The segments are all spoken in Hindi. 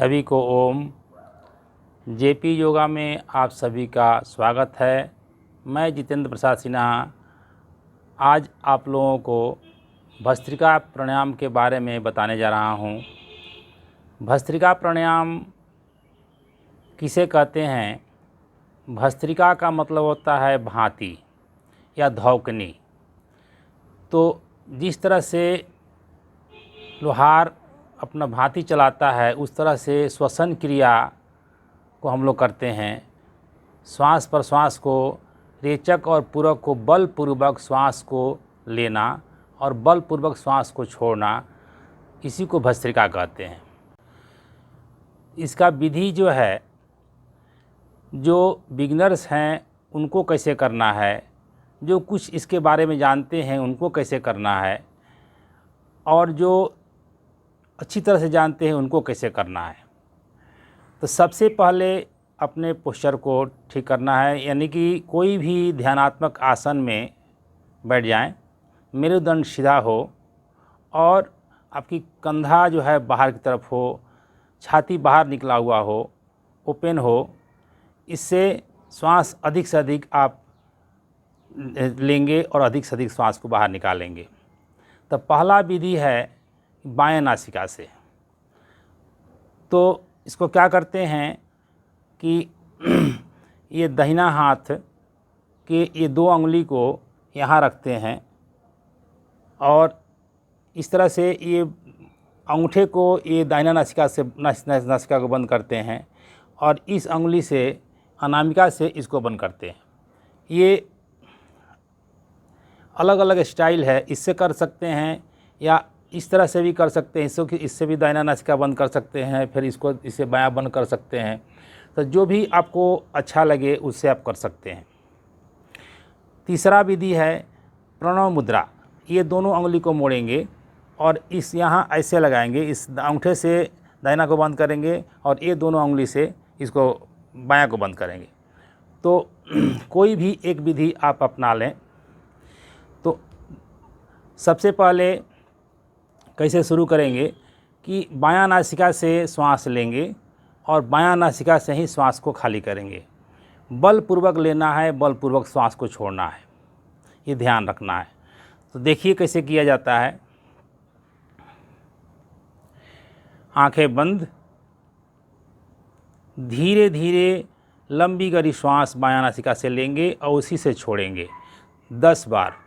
सभी को ओम। जेपी योगा में आप सभी का स्वागत है। मैं जितेंद्र प्रसाद सिन्हा आज आप लोगों को भस्त्रिका प्राणायाम के बारे में बताने जा रहा हूँ। भस्त्रिका प्राणायाम किसे कहते हैं? भस्त्रिका का मतलब होता है भांति या धौकनी। तो जिस तरह से लोहार अपना भांति चलाता है उस तरह से श्वसन क्रिया को हम लोग करते हैं। श्वास प्रश्वास को, रेचक और पूरक को बलपूर्वक श्वास को लेना और बलपूर्वक श्वास को छोड़ना, इसी को भस्त्रिका कहते हैं। इसका विधि जो है, जो बिगिनर्स हैं उनको कैसे करना है, जो कुछ इसके बारे में जानते हैं उनको कैसे करना है, और जो अच्छी तरह से जानते हैं उनको कैसे करना है। तो सबसे पहले अपने पोस्चर को ठीक करना है, यानी कि कोई भी ध्यानात्मक आसन में बैठ जाएं, मेरुदंड सीधा हो और आपकी कंधा जो है बाहर की तरफ हो, छाती बाहर निकला हुआ हो, ओपन हो। इससे श्वास अधिक से अधिक आप लेंगे और अधिक से अधिक श्वास को बाहर निकालेंगे। तो पहला विधि है बाएं नासिका से। तो इसको क्या करते हैं कि ये दाहिना हाथ के ये दो उंगली को यहाँ रखते हैं और इस तरह से ये अंगूठे को ये दाहिना नासिका से नासिका को बंद करते हैं और इस उंगली से अनामिका से इसको बंद करते हैं। ये अलग अलग स्टाइल है, इससे कर सकते हैं या इस तरह से भी कर सकते हैं। इससे भी दाहिना नासिका बंद कर सकते हैं, फिर इससे बायां बंद कर सकते हैं। तो जो भी आपको अच्छा लगे उससे आप कर सकते हैं। तीसरा विधि है प्रणव मुद्रा। ये दोनों उंगली को मोड़ेंगे और इस यहाँ ऐसे लगाएंगे, इस अंगूठे से दाहिना को बंद करेंगे और ये दोनों उंगली से इसको बायां को बंद करेंगे। तो कोई भी एक विधि आप अपना लें। तो सबसे पहले कैसे शुरू करेंगे कि बायां नासिका से श्वास लेंगे और बायां नासिका से ही श्वास को खाली करेंगे। बलपूर्वक लेना है, बलपूर्वक श्वास को छोड़ना है, ये ध्यान रखना है। तो देखिए कैसे किया जाता है। आंखें बंद, धीरे धीरे लंबी गहरी श्वास बायां नासिका से लेंगे और उसी से छोड़ेंगे 10 बार।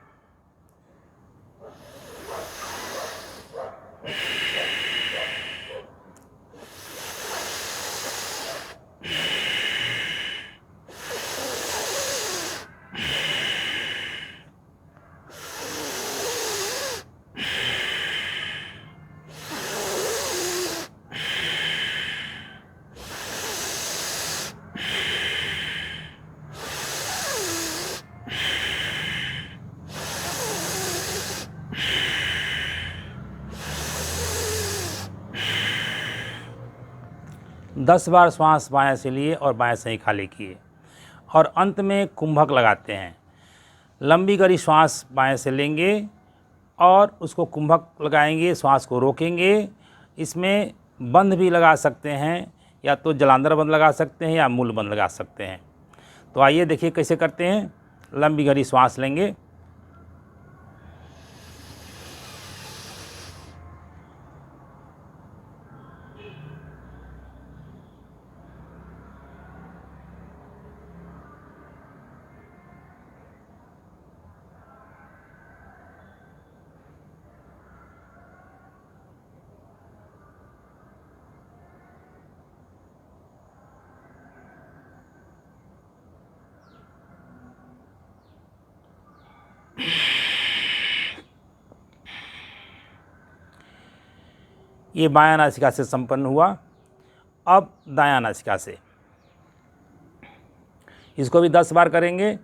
दस बार श्वास बाएं से लिए और बाएं से ही खाली किए और अंत में कुंभक लगाते हैं। लंबी गहरी श्वास बाएं से लेंगे और उसको कुंभक लगाएंगे, श्वास को रोकेंगे। इसमें बंद भी लगा सकते हैं, या तो जलांधर बंद लगा सकते हैं या मूल बंद लगा सकते हैं। तो आइए देखिए कैसे करते हैं। लंबी गहरी श्वास लेंगे, ये बायां नासिका से संपन्न हुआ। अब दायां नासिका से इसको भी 10 बार करेंगे।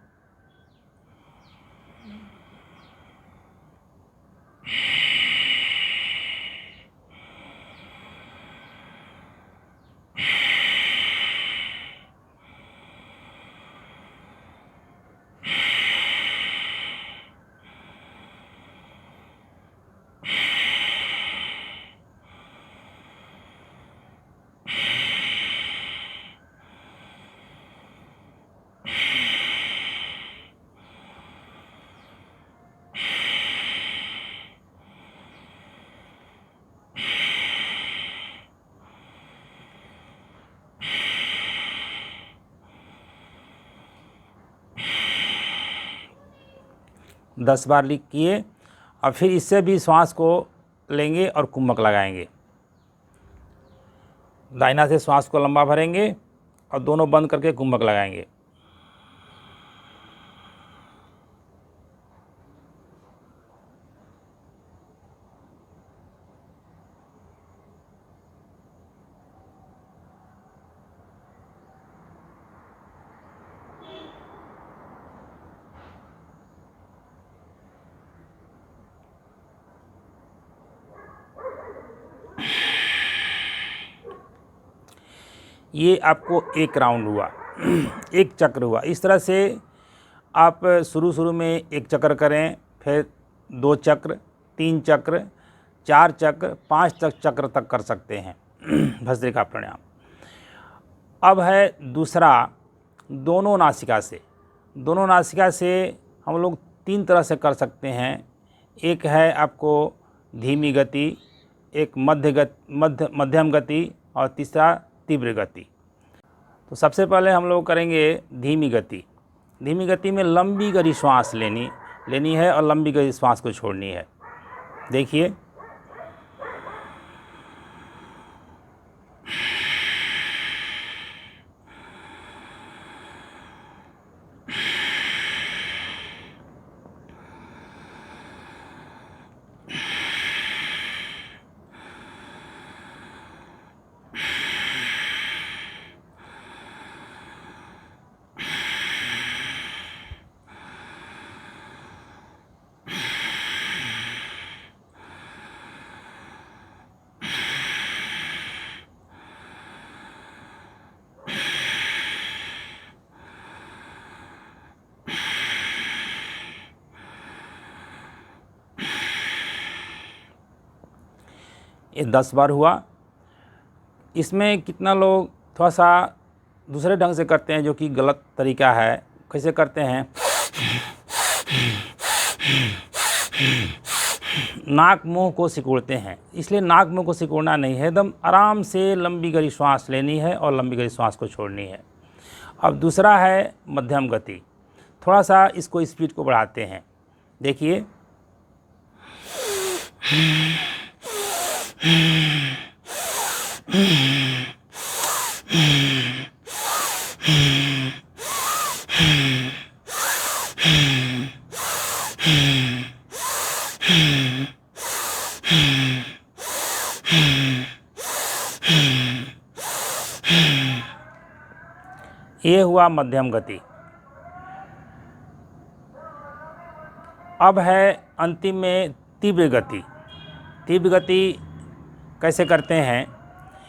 10 बार किए और फिर इससे भी श्वास को लेंगे और कुंभक लगाएंगे। दाहिना से श्वास को लंबा भरेंगे और दोनों बंद करके कुंभक लगाएंगे। ये आपको एक राउंड हुआ, एक चक्र हुआ। इस तरह से आप शुरू में एक चक्र करें, फिर 2 चक्र, 3 चक्र, 4 चक्र, 5 चक्र तक कर सकते हैं भस्त्रिका प्राणायाम। अब है दूसरा, दोनों नासिका से। दोनों नासिका से हम लोग 3 तरह से कर सकते हैं। एक है आपको धीमी गति, एक मध्यम गति और तीसरा तीव्र गति। तो सबसे पहले हम लोग करेंगे धीमी गति। धीमी गति में लंबी गहरी श्वास लेनी है और लंबी गहरी श्वास को छोड़नी है। देखिए, ये 10 बार हुआ। इसमें कितना लोग थोड़ा सा दूसरे ढंग से करते हैं, जो कि गलत तरीका है। कैसे करते हैं, नाक मुंह को सिकोड़ते हैं। इसलिए नाक मुंह को सिकोड़ना नहीं है, एकदम आराम से लंबी गहरी श्वास लेनी है और लंबी गहरी श्वास को छोड़नी है। अब दूसरा है मध्यम गति। थोड़ा सा इसको स्पीड को बढ़ाते हैं। देखिए, ये हुआ मध्यम गति। अब है अंतिम में तीव्र गति। तीव्र गति कैसे करते हैं,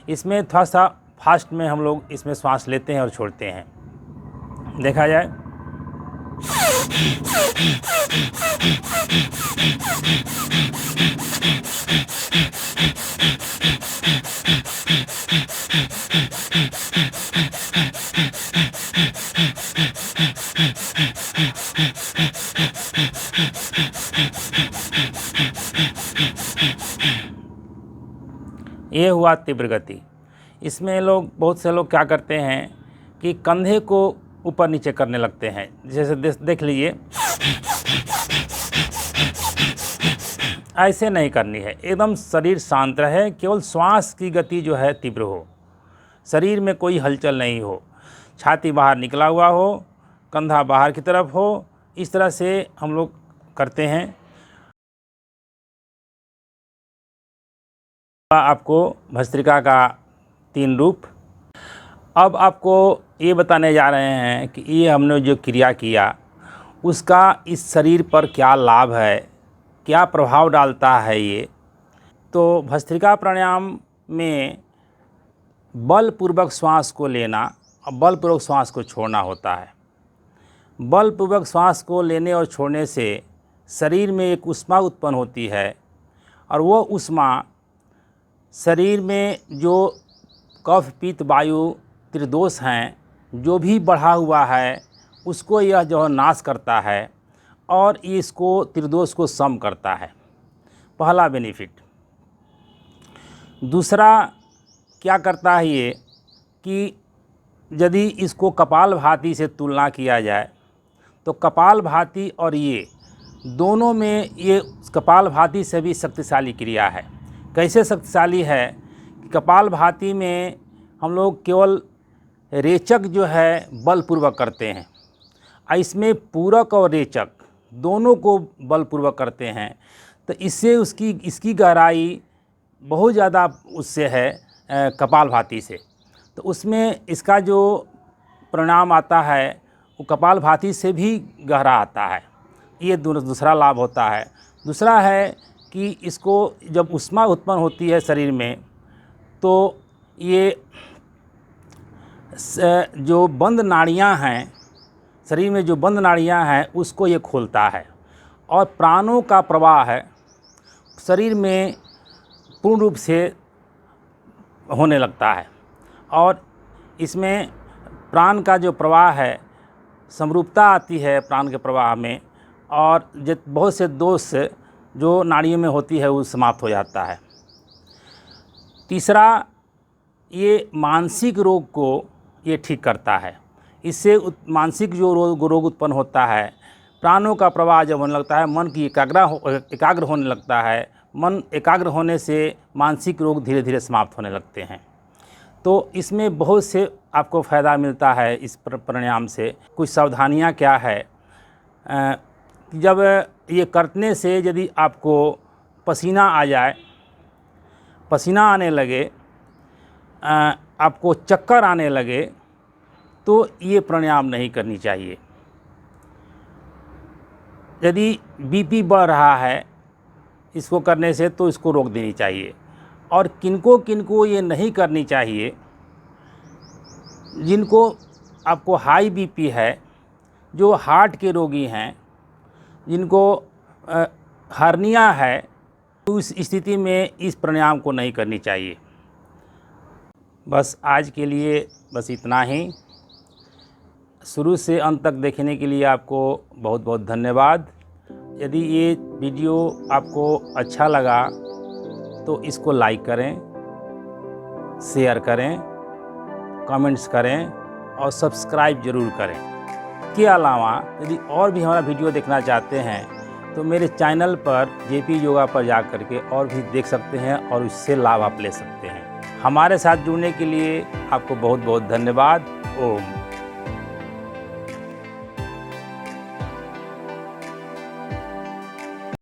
इसमें थोड़ा सा फास्ट में हम लोग इसमें श्वास लेते हैं और छोड़ते हैं। देखा जाए, ये हुआ तीव्र गति। इसमें बहुत से लोग क्या करते हैं कि कंधे को ऊपर नीचे करने लगते हैं। जैसे देख लीजिए, ऐसे नहीं करनी है। एकदम शरीर शांत रहे, केवल श्वास की गति जो है तीव्र हो, शरीर में कोई हलचल नहीं हो, छाती बाहर निकला हुआ हो, कंधा बाहर की तरफ हो। इस तरह से हम लोग करते हैं। आपको भस्त्रिका का 3 रूप। अब आपको ये बताने जा रहे हैं कि ये हमने जो क्रिया किया उसका इस शरीर पर क्या लाभ है, क्या प्रभाव डालता है। ये तो भस्त्रिका प्राणायाम में बलपूर्वक श्वास को लेना और बलपूर्वक श्वास को छोड़ना होता है। बलपूर्वक श्वास को लेने और छोड़ने से शरीर में एक ऊष्मा उत्पन्न होती है और वो ऊष्मा शरीर में जो कफ पित्त वायु त्रिदोष हैं, जो भी बढ़ा हुआ है, उसको यह जो नाश करता है और इसको त्रिदोष को सम करता है। पहला बेनिफिट। दूसरा क्या करता है ये कि यदि इसको कपालभाति से तुलना किया जाए तो कपालभाति और ये दोनों में ये कपालभाति से भी शक्तिशाली क्रिया है। कैसे शक्तिशाली है कि कपालभाति में हम लोग केवल रेचक जो है बलपूर्वक करते हैं, और इसमें पूरक और रेचक दोनों को बलपूर्वक करते हैं। तो इससे इसकी गहराई बहुत ज़्यादा उससे है कपालभाति से। तो उसमें इसका जो परिणाम आता है वो कपालभाति से भी गहरा आता है। ये दूसरा लाभ होता है। दूसरा है कि इसको जब ऊष्मा उत्पन्न होती है शरीर में, तो ये जो बंद नाड़ियाँ हैं शरीर में, जो बंद नाड़ियाँ हैं उसको ये खोलता है, और प्राणों का प्रवाह है शरीर में पूर्ण रूप से होने लगता है। और इसमें प्राण का जो प्रवाह है, समरूपता आती है प्राण के प्रवाह में, और बहुत से दोष जो नाड़ियों में होती है वो समाप्त हो जाता है। तीसरा, ये मानसिक रोग को ये ठीक करता है। इससे मानसिक जो रोग उत्पन्न होता है, प्राणों का प्रवाह जब होने लगता है, मन की एकाग्र होने लगता है, मन एकाग्र होने से मानसिक रोग धीरे धीरे समाप्त होने लगते हैं। तो इसमें बहुत से आपको फ़ायदा मिलता है इस प्राणायाम से। कुछ सावधानियां क्या है, जब ये करने से यदि आपको पसीना आ जाए, पसीना आने लगे, आपको चक्कर आने लगे, तो ये प्राणायाम नहीं करनी चाहिए। यदि बीपी बढ़ रहा है इसको करने से, तो इसको रोक देनी चाहिए। और किनको ये नहीं करनी चाहिए, जिनको आपको हाई बीपी है, जो हार्ट के रोगी हैं, जिनको हर्निया है, तो इस स्थिति में इस प्राणायाम को नहीं करनी चाहिए। बस आज के लिए बस इतना ही। शुरू से अंत तक देखने के लिए आपको बहुत बहुत धन्यवाद। यदि ये वीडियो आपको अच्छा लगा तो इसको लाइक करें, शेयर करें, कमेंट्स करें और सब्सक्राइब ज़रूर करें। इसके अलावा यदि और भी हमारा वीडियो देखना चाहते हैं तो मेरे चैनल पर जेपी योगा पर जा कर के और भी देख सकते हैं और उससे लाभ आप ले सकते हैं। हमारे साथ जुड़ने के लिए आपको बहुत बहुत धन्यवाद। ओम।